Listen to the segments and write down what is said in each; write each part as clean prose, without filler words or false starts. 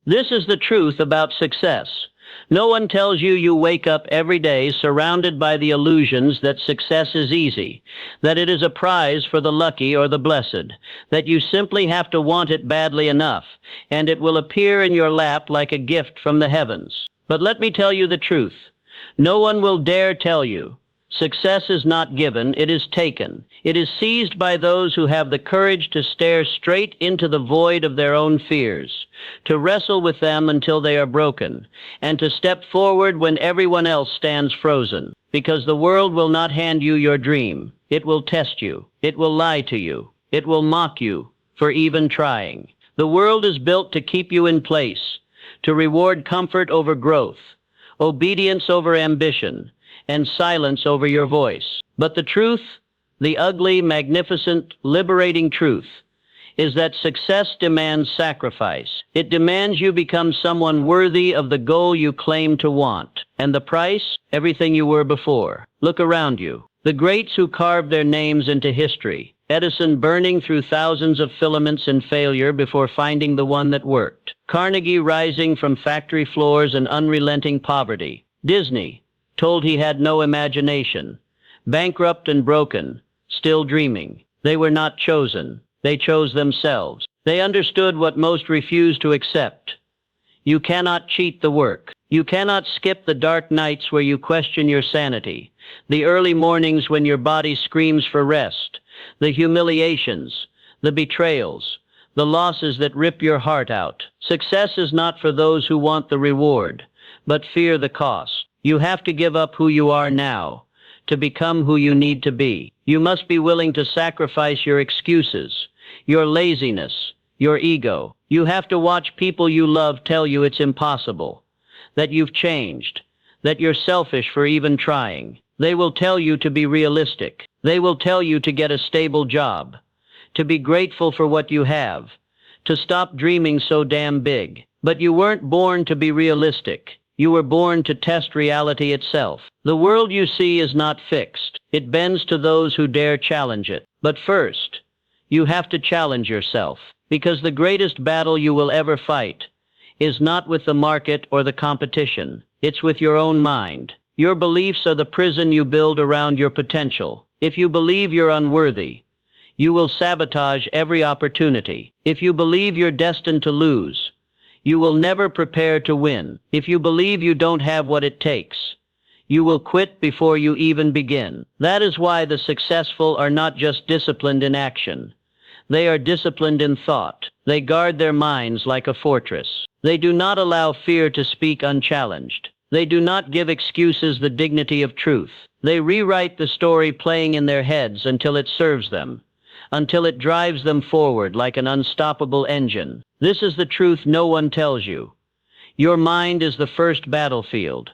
This is the truth about success. No one tells you you wake up every day surrounded by the illusions that success is easy, that it is a prize for the lucky or the blessed, that you simply have to want it badly enough, and it will appear in your lap like a gift from the heavens. But let me tell you the truth. No one will dare tell you. Success is not given, it is taken. It is seized by those who have the courage to stare straight into the void of their own fears, to wrestle with them until they are broken, and to step forward when everyone else stands frozen. Because the world will not hand you your dream. It will test you. It will lie to you. It will mock you for even trying. The world is built to keep you in place, to reward comfort over growth, obedience over ambition, and silence over your voice. But the truth, the ugly, magnificent, liberating truth, is that success demands sacrifice. It demands you become someone worthy of the goal you claim to want. And the price? Everything you were before. Look around you. The greats who carved their names into history. Edison burning through thousands of filaments in failure before finding the one that worked. Carnegie rising from factory floors in unrelenting poverty. Disney, told he had no imagination, bankrupt and broken, still dreaming. They were not chosen. They chose themselves. They understood what most refuse to accept. You cannot cheat the work. You cannot skip the dark nights where you question your sanity, the early mornings when your body screams for rest, the humiliations, the betrayals, the losses that rip your heart out. Success is not for those who want the reward, but fear the cost. You have to give up who you are now to become who you need to be. You must be willing to sacrifice your excuses, your laziness, your ego. You have to watch people you love tell you it's impossible, that you've changed, that you're selfish for even trying. They will tell you to be realistic. They will tell you to get a stable job, to be grateful for what you have, to stop dreaming so damn big. But you weren't born to be realistic. You were born to test reality itself. The world you see is not fixed. It bends to those who dare challenge it. But first, you have to challenge yourself, because the greatest battle you will ever fight is not with the market or the competition. It's with your own mind. Your beliefs are the prison you build around your potential. If you believe you're unworthy, you will sabotage every opportunity. If you believe you're destined to lose, you will never prepare to win. If you believe you don't have what it takes, you will quit before you even begin. That is why the successful are not just disciplined in action. They are disciplined in thought. They guard their minds like a fortress. They do not allow fear to speak unchallenged. They do not give excuses the dignity of truth. They rewrite the story playing in their heads until it serves them, until it drives them forward like an unstoppable engine. This is the truth no one tells you. Your mind is the first battlefield,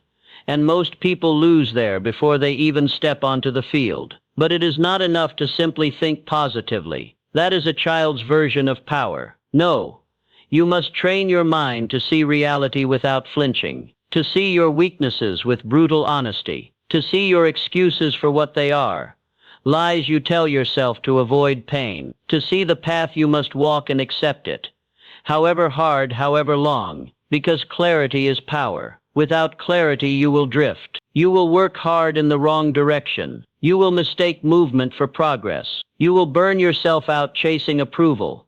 and most people lose there before they even step onto the field. But it is not enough to simply think positively. That is a child's version of power. No, you must train your mind to see reality without flinching, to see your weaknesses with brutal honesty, to see your excuses for what they are, lies you tell yourself to avoid pain, to see the path you must walk and accept it, however hard, however long, because clarity is power. Without clarity you will drift. You will work hard in the wrong direction. You will mistake movement for progress. You will burn yourself out chasing approval,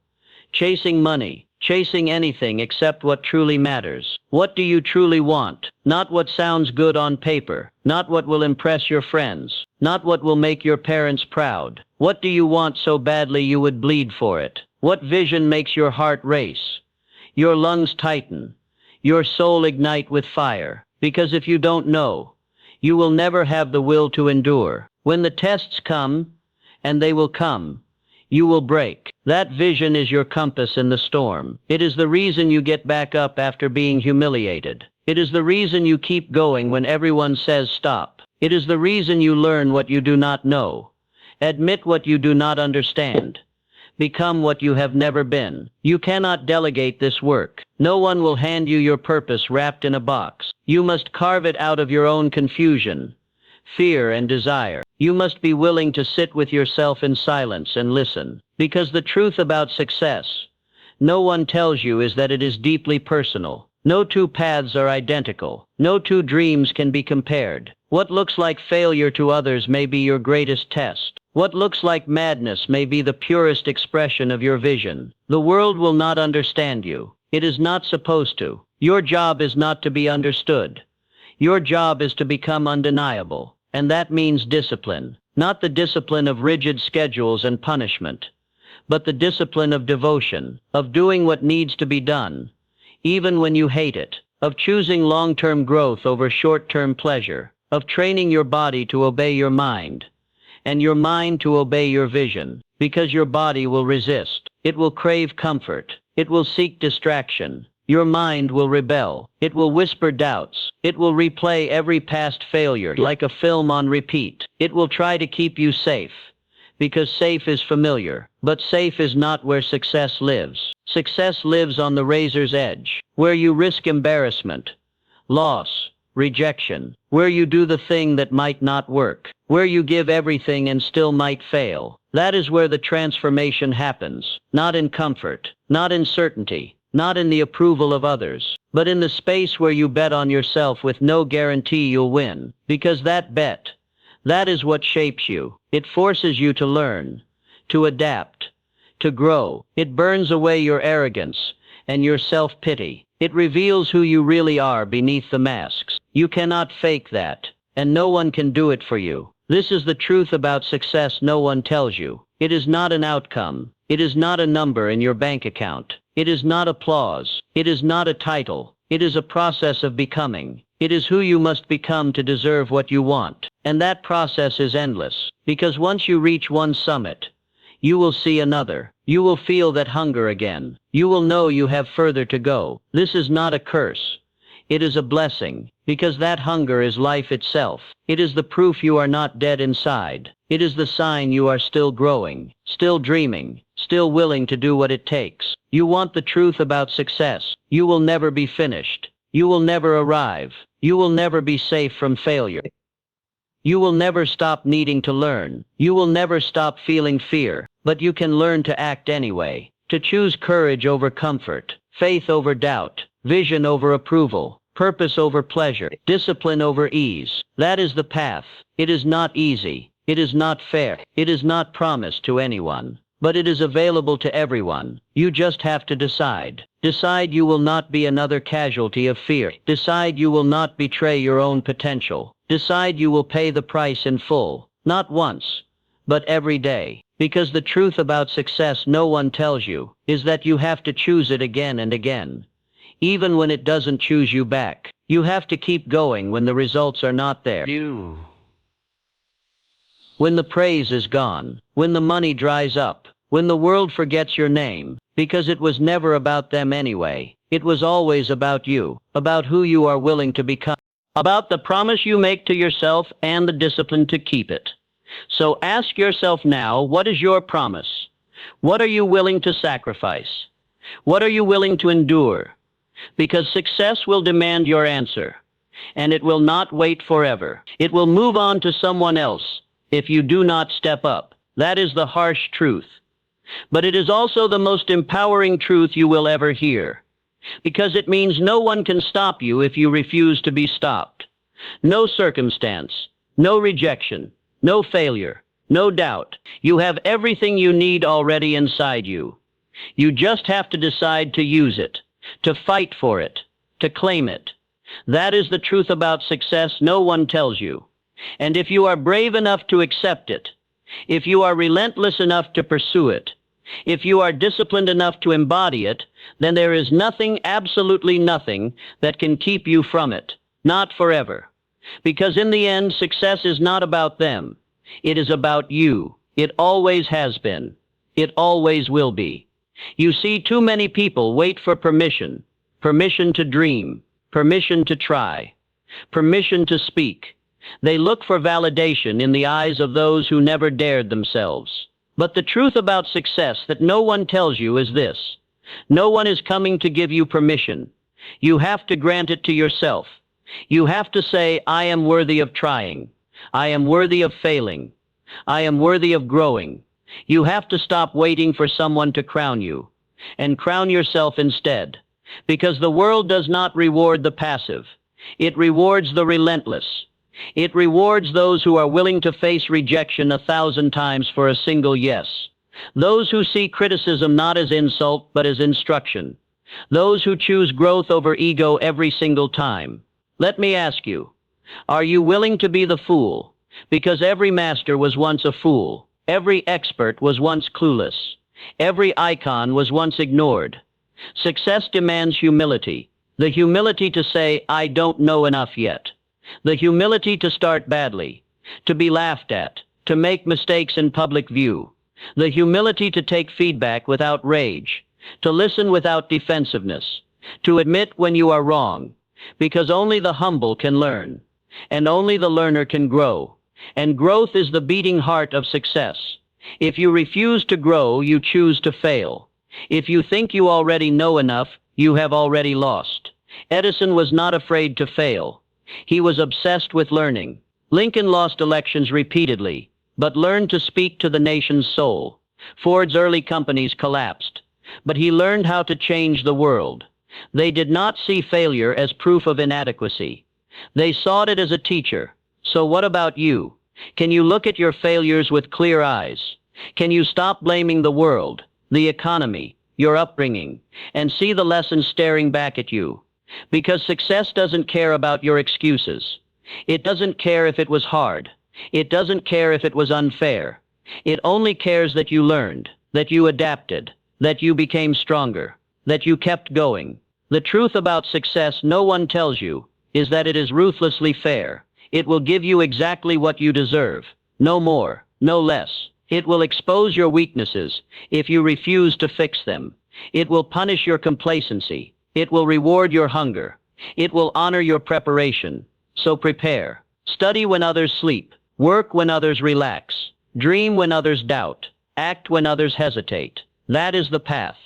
chasing money, chasing anything except what truly matters. What do you truly want? Not what sounds good on paper, not what will impress your friends, not what will make your parents proud. What do you want so badly you would bleed for it? What vision makes your heart race, your lungs tighten, your soul ignite with fire? Because if you don't know, you will never have the will to endure. When the tests come, and they will come, you will break. That vision is your compass in the storm. It is the reason you get back up after being humiliated. It is the reason you keep going when everyone says stop. It is the reason you learn what you do not know, admit what you do not understand, become what you have never been. You cannot delegate this work. No one will hand you your purpose wrapped in a box. You must carve it out of your own confusion, fear, and desire. You must be willing to sit with yourself in silence and listen. Because the truth about success, no one tells you is that it is deeply personal. No two paths are identical. No two dreams can be compared. What looks like failure to others may be your greatest test. What looks like madness may be the purest expression of your vision. The world will not understand you. It is not supposed to. Your job is not to be understood. Your job is to become undeniable, and that means discipline. Not the discipline of rigid schedules and punishment, but the discipline of devotion, of doing what needs to be done, even when you hate it, of choosing long-term growth over short-term pleasure, of training your body to obey your mind, and your mind to obey your vision, because your body will resist. It will crave comfort. It will seek distraction. Your mind will rebel. It will whisper doubts. It will replay every past failure like a film on repeat. It will try to keep you safe, because safe is familiar, but safe is not where success lives. Success lives on the razor's edge, where you risk embarrassment, loss, rejection, where you do the thing that might not work, where you give everything and still might fail. That is where the transformation happens, not in comfort, not in certainty, not in the approval of others, but in the space where you bet on yourself with no guarantee you'll win, because that bet, that is what shapes you. It forces you to learn, to adapt, to grow. It burns away your arrogance and your self-pity. It reveals who you really are beneath the masks. You cannot fake that, and no one can do it for you. This is the truth about success no one tells you. It is not an outcome. It is not a number in your bank account. It is not applause. It is not a title. It is a process of becoming. It is who you must become to deserve what you want. And that process is endless, because once you reach one summit, you will see another. You will feel that hunger again. You will know you have further to go. This is not a curse. It is a blessing, because that hunger is life itself. It is the proof you are not dead inside. It is the sign you are still growing, still dreaming, still willing to do what it takes. You want the truth about success. You will never be finished. You will never arrive. You will never be safe from failure. You will never stop needing to learn. You will never stop feeling fear, but you can learn to act anyway, to choose courage over comfort, faith over doubt, vision over approval, purpose over pleasure, discipline over ease. That is the path. It is not easy. It is not fair. It is not promised to anyone, but it is available to everyone. You just have to decide. Decide you will not be another casualty of fear. Decide you will not betray your own potential. Decide you will pay the price in full, not once, but every day. Because the truth about success no one tells you is that you have to choose it again and again. Even when it doesn't choose you back, you have to keep going when the results are not there. When the praise is gone, when the money dries up, when the world forgets your name, because it was never about them anyway. It was always about you, about who you are willing to become, about the promise you make to yourself and the discipline to keep it. So ask yourself now, what is your promise? What are you willing to sacrifice? What are you willing to endure? Because success will demand your answer, and it will not wait forever. It will move on to someone else if you do not step up. That is the harsh truth. But it is also the most empowering truth you will ever hear, because it means no one can stop you if you refuse to be stopped. No circumstance, no rejection, no failure, no doubt. You have everything you need already inside you. You just have to decide to use it, to fight for it, to claim it. That is the truth about success no one tells you. And if you are brave enough to accept it, if you are relentless enough to pursue it, if you are disciplined enough to embody it, then there is nothing, absolutely nothing, that can keep you from it. Not forever. Because in the end, success is not about them. It is about you. It always has been. It always will be. You see, too many people wait for permission. Permission to dream. Permission to try. Permission to speak. They look for validation in the eyes of those who never dared themselves. But the truth about success that no one tells you is this. No one is coming to give you permission. You have to grant it to yourself. You have to say, I am worthy of trying. I am worthy of failing. I am worthy of growing. You have to stop waiting for someone to crown you. and crown yourself instead. Because the world does not reward the passive. It rewards the relentless. It rewards those who are willing to face rejection 1,000 times for a single yes. Those who see criticism not as insult but as instruction. Those who choose growth over ego every single time. Let me ask you, are you willing to be the fool? Because every master was once a fool. Every expert was once clueless. Every icon was once ignored. Success demands humility. The humility to say, I don't know enough yet. The humility to start badly, to be laughed at, to make mistakes in public view. The humility to take feedback without rage, to listen without defensiveness, to admit when you are wrong. Because only the humble can learn, and only the learner can grow. And growth is the beating heart of success. If you refuse to grow, you choose to fail. If you think you already know enough, you have already lost. Edison was not afraid to fail. He was obsessed with learning. Lincoln lost elections repeatedly, but learned to speak to the nation's soul. Ford's early companies collapsed, but he learned how to change the world. They did not see failure as proof of inadequacy. They saw it as a teacher. So what about you? Can you look at your failures with clear eyes? Can you stop blaming the world, the economy, your upbringing, and see the lessons staring back at you? Because success doesn't care about your excuses. It doesn't care if it was hard. It doesn't care if it was unfair. It only cares that you learned, that you adapted, that you became stronger, that you kept going. The truth about success no one tells you is that it is ruthlessly fair. It will give you exactly what you deserve, no more, no less. It will expose your weaknesses if you refuse to fix them. It will punish your complacency. It will reward your hunger. It will honor your preparation. So prepare. Study when others sleep. Work when others relax. Dream when others doubt. Act when others hesitate. That is the path.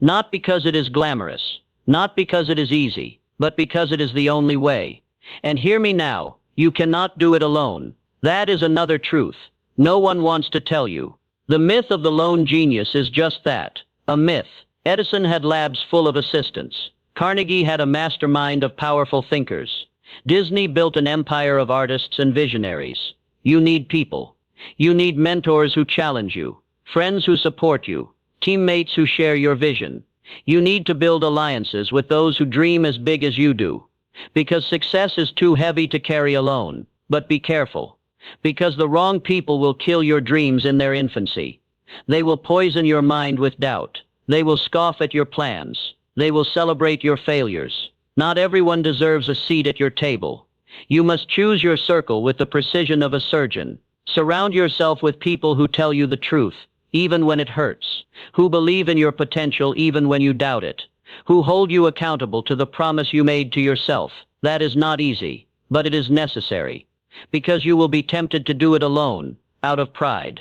Not because it is glamorous, not because it is easy, but because it is the only way. And hear me now, you cannot do it alone. That is another truth no one wants to tell you. The myth of the lone genius is just that, a myth. Edison had labs full of assistants. Carnegie had a mastermind of powerful thinkers. Disney built an empire of artists and visionaries. You need people. You need mentors who challenge you, friends who support you, teammates who share your vision. You need to build alliances with those who dream as big as you do. Because success is too heavy to carry alone. But be careful. Because the wrong people will kill your dreams in their infancy. They will poison your mind with doubt. They will scoff at your plans. They will celebrate your failures. Not everyone deserves a seat at your table. You must choose your circle with the precision of a surgeon. Surround yourself with people who tell you the truth, even when it hurts, who believe in your potential even when you doubt it, who hold you accountable to the promise you made to yourself. That is not easy, but it is necessary. Because you will be tempted to do it alone, out of pride.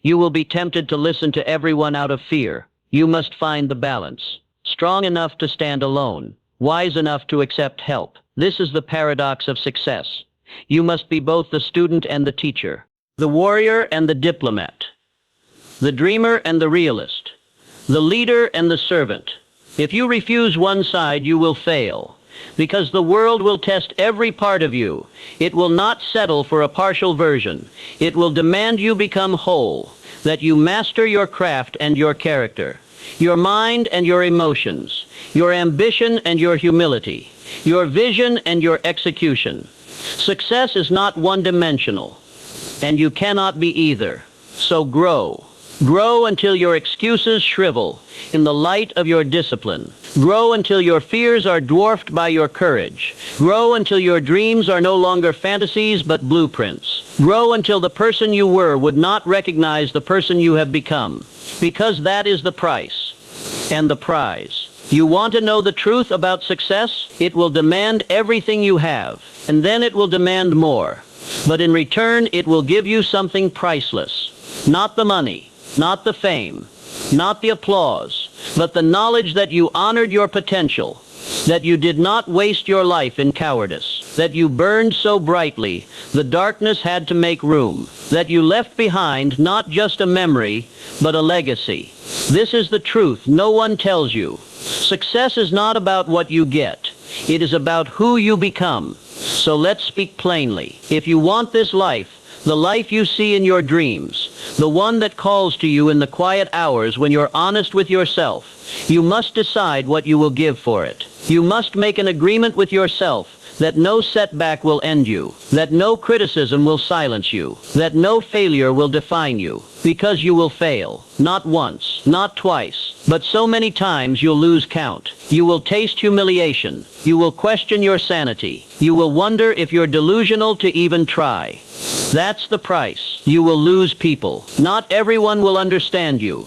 You will be tempted to listen to everyone out of fear. You must find the balance. Strong enough to stand alone, wise enough to accept help. This is the paradox of success. You must be both the student and the teacher, the warrior and the diplomat, the dreamer and the realist, the leader and the servant. If you refuse one side, you will fail, because the world will test every part of you. It will not settle for a partial version. It will demand you become whole, that you master your craft and your character, your mind and your emotions, your ambition and your humility, your vision and your execution. Success is not one-dimensional, and you cannot be either. So grow. Grow until your excuses shrivel in the light of your discipline. Grow until your fears are dwarfed by your courage. Grow until your dreams are no longer fantasies but blueprints. Grow until the person you were would not recognize the person you have become, because that is the price and the prize. You want to know the truth about success? It will demand everything you have, and then it will demand more. But in return, it will give you something priceless. Not the money, not the fame, not the applause, but the knowledge that you honored your potential, that you did not waste your life in cowardice, that you burned so brightly the darkness had to make room, that you left behind not just a memory, but a legacy. This is the truth no one tells you. Success is not about what you get. It is about who you become. So let's speak plainly. If you want this life, the life you see in your dreams, the one that calls to you in the quiet hours when you're honest with yourself, you must decide what you will give for it. You must make an agreement with yourself that no setback will end you, that no criticism will silence you, that no failure will define you, because you will fail, not once, not twice, but so many times you'll lose count. You will taste humiliation. You will question your sanity. You will wonder if you're delusional to even try. That's the price. You will lose people. Not everyone will understand you.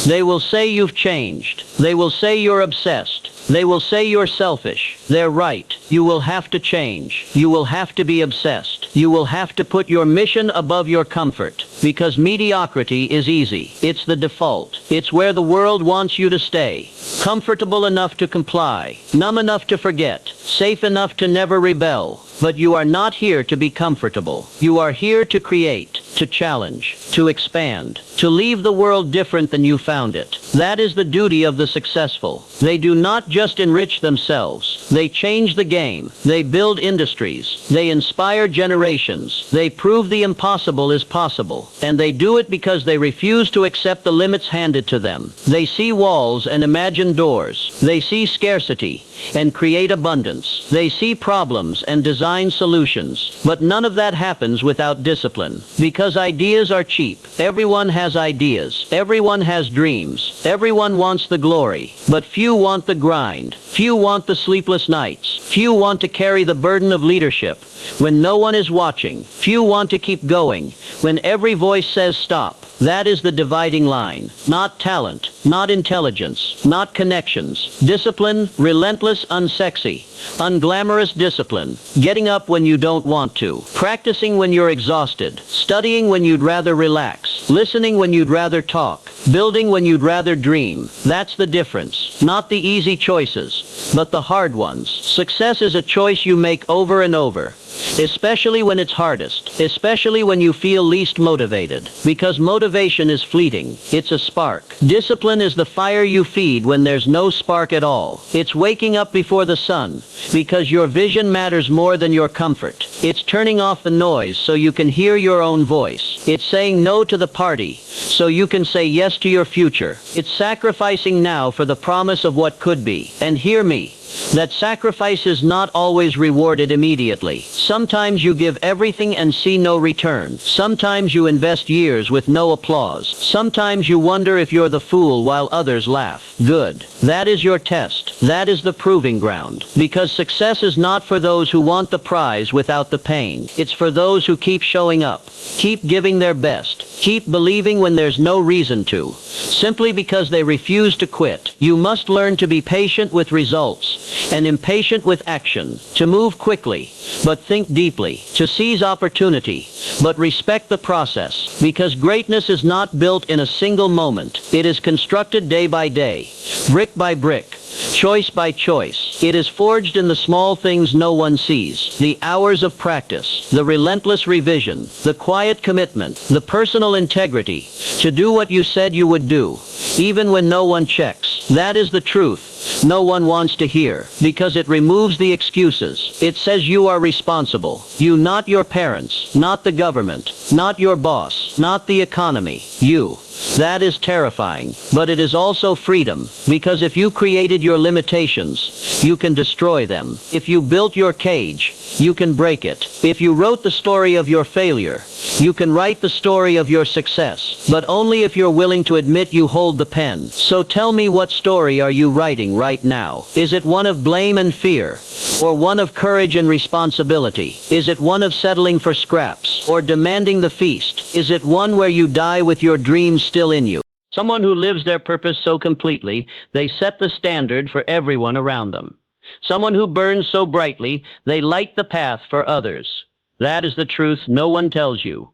They will say you've changed. They will say you're obsessed. They will say you're selfish. They're right. You will have to change. You will have to be obsessed. You will have to put your mission above your comfort. Because mediocrity is easy. It's the default. It's where the world wants you to stay. Comfortable enough to comply. Numb enough to forget. Safe enough to never rebel. But you are not here to be comfortable. You are here to create, to challenge, to expand, to leave the world different than you found it. That is the duty of the successful. They do not just enrich themselves. They change the game. They build industries. They inspire generations. They prove the impossible is possible. And they do it because they refuse to accept the limits handed to them. They see walls and imagine doors. They see scarcity and create abundance. They see problems and design solutions. But none of that happens without discipline. Because ideas are cheap. Everyone has ideas. Everyone has dreams. Everyone wants the glory. But few want the grind. Few want the sleepless nights. Few want to carry the burden of leadership when no one is watching. Few want to keep going when every voice says stop. That is the dividing line. Not talent, not intelligence, not connections. Discipline, relentless, unsexy. Unglamorous discipline. Getting up when you don't want to. Practicing when you're exhausted. Studying when you'd rather relax. Listening when you'd rather talk. Building when you'd rather dream. That's the difference. Not the easy choices, but the hard ones. Success is a choice you make over and over. Especially when it's hardest. Especially when you feel least motivated. Because motivation is fleeting. It's a spark. Discipline is the fire you feed when there's no spark at all. It's waking up before the sun. Because your vision matters more than your comfort. It's turning off the noise so you can hear your own voice. It's saying no to the party so you can say yes to your future. It's sacrificing now for the promise of what could be. And hear me. That sacrifice is not always rewarded immediately. Sometimes you give everything and see no return. Sometimes you invest years with no applause. Sometimes you wonder if you're the fool while others laugh. Good. That is your test. That is the proving ground. Because success is not for those who want the prize without the pain. It's for those who keep showing up. Keep giving their best. Keep believing when there's no reason to. Simply because they refuse to quit. You must learn to be patient with results and impatient with action, to move quickly, but think deeply, to seize opportunity, but respect the process, because greatness is not built in a single moment. It is constructed day by day, brick by brick, choice by choice. It is forged in the small things no one sees, the hours of practice, the relentless revision, the quiet commitment, the personal integrity, to do what you said you would do, even when no one checks. That is the truth no one wants to hear, because it removes the excuses. It says you are responsible. You, not your parents, not the government, not your boss, not the economy. You. That is terrifying, but it is also freedom, because if you created your limitations, you can destroy them. If you built your cage, you can break it. If you wrote the story of your failure, you can write the story of your success, but only if you're willing to admit you hold the pen. So tell me, what story are you writing right now? Is it one of blame and fear? Or one of courage and responsibility? Is it one of settling for scraps or demanding the feast? Is it one where you die with your dreams still in you? Someone who lives their purpose so completely, they set the standard for everyone around them. Someone who burns so brightly, they light the path for others. That is the truth no one tells you.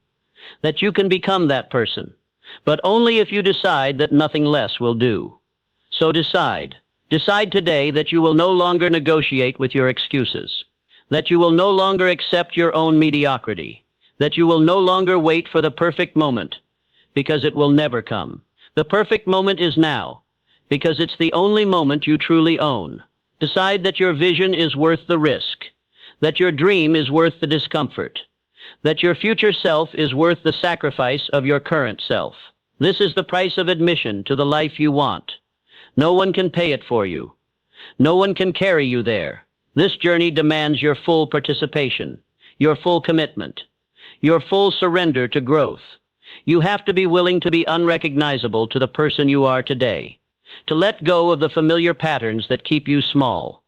That you can become that person, but only if you decide that nothing less will do. So decide. Decide today that you will no longer negotiate with your excuses. That you will no longer accept your own mediocrity. That you will no longer wait for the perfect moment, because it will never come. The perfect moment is now, because it's the only moment you truly own. Decide that your vision is worth the risk, that your dream is worth the discomfort, that your future self is worth the sacrifice of your current self. This is the price of admission to the life you want. No one can pay it for you. No one can carry you there. This journey demands your full participation, your full commitment, your full surrender to growth. You have to be willing to be unrecognizable to the person you are today, to let go of the familiar patterns that keep you small,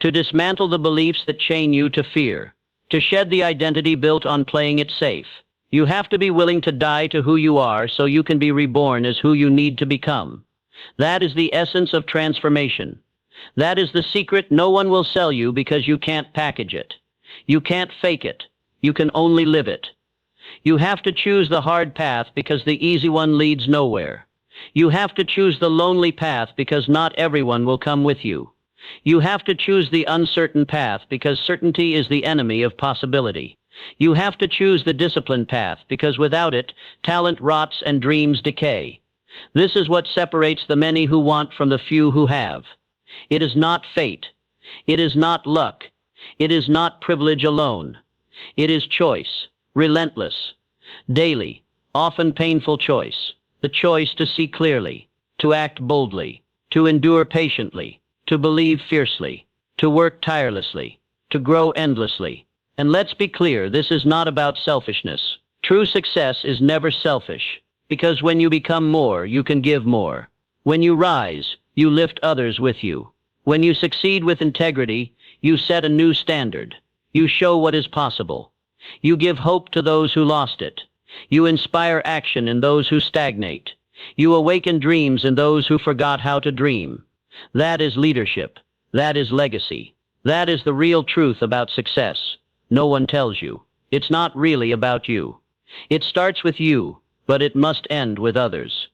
to dismantle the beliefs that chain you to fear, to shed the identity built on playing it safe. You have to be willing to die to who you are so you can be reborn as who you need to become. That is the essence of transformation. That is the secret no one will sell you because you can't package it. You can't fake it. You can only live it. You have to choose the hard path because the easy one leads nowhere. You have to choose the lonely path because not everyone will come with you. You have to choose the uncertain path because certainty is the enemy of possibility. You have to choose the disciplined path because without it, talent rots and dreams decay. This is what separates the many who want from the few who have. It is not fate. It is not luck. It is not privilege alone. It is choice, relentless, daily, often painful choice. The choice to see clearly, to act boldly, to endure patiently, to believe fiercely, to work tirelessly, to grow endlessly. And let's be clear, this is not about selfishness. True success is never selfish, because when you become more, you can give more. When you rise, you lift others with you. When you succeed with integrity, you set a new standard. You show what is possible. You give hope to those who lost it. You inspire action in those who stagnate. You awaken dreams in those who forgot how to dream. That is leadership. That is legacy. That is the real truth about success. No one tells you. It's not really about you. It starts with you, but it must end with others.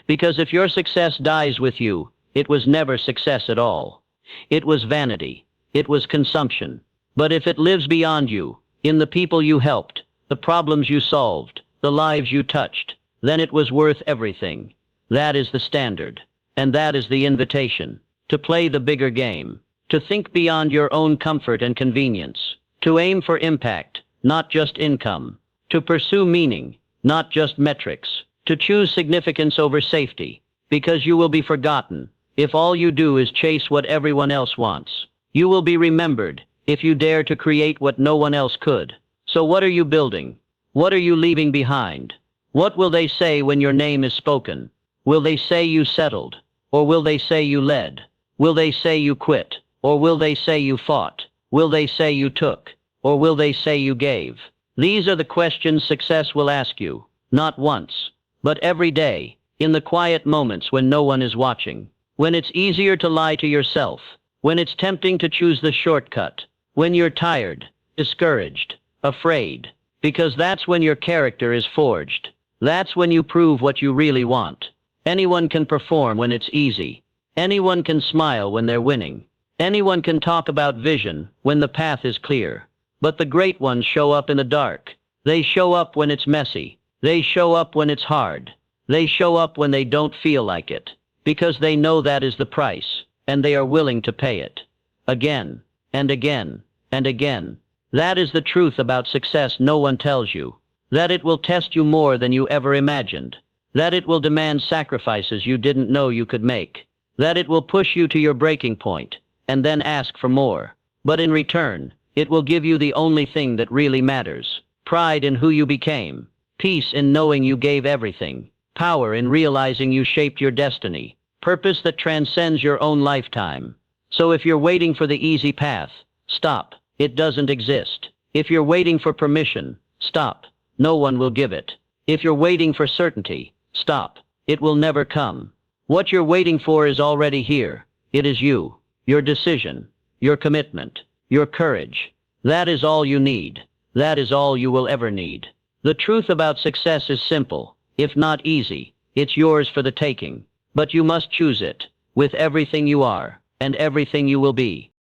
Because if your success dies with you, it was never success at all. It was vanity. It was consumption. But if it lives beyond you, in the people you helped, the problems you solved, the lives you touched, then it was worth everything. That is the standard. And that is the invitation. To play the bigger game. To think beyond your own comfort and convenience. To aim for impact, not just income. To pursue meaning, not just metrics. To choose significance over safety. Because you will be forgotten if all you do is chase what everyone else wants. You will be remembered if you dare to create what no one else could. So what are you building? What are you leaving behind? What will they say when your name is spoken? Will they say you settled? Or will they say you led? Will they say you quit? Or will they say you fought? Will they say you took? Or will they say you gave? These are the questions success will ask you, not once, but every day, in the quiet moments when no one is watching, when it's easier to lie to yourself, when it's tempting to choose the shortcut, when you're tired, discouraged, afraid, because that's when your character is forged. That's when you prove what you really want. Anyone can perform when it's easy. Anyone can smile when they're winning. Anyone can talk about vision when the path is clear. But the great ones show up in the dark. They show up when it's messy. They show up when it's hard. They show up when they don't feel like it. Because they know that is the price, and they are willing to pay it. Again, and again, and again. That is the truth about success no one tells you. That it will test you more than you ever imagined. That it will demand sacrifices you didn't know you could make. That it will push you to your breaking point, and then ask for more. But in return, it will give you the only thing that really matters. Pride in who you became. Peace in knowing you gave everything. Power in realizing you shaped your destiny. Purpose that transcends your own lifetime. So if you're waiting for the easy path, stop. It doesn't exist. If you're waiting for permission, stop. No one will give it. If you're waiting for certainty, stop. It will never come. What you're waiting for is already here. It is you, your decision, your commitment, your courage. That is all you need. That is all you will ever need. The truth about success is simple. If not easy, it's yours for the taking. But you must choose it, with everything you are, and everything you will be.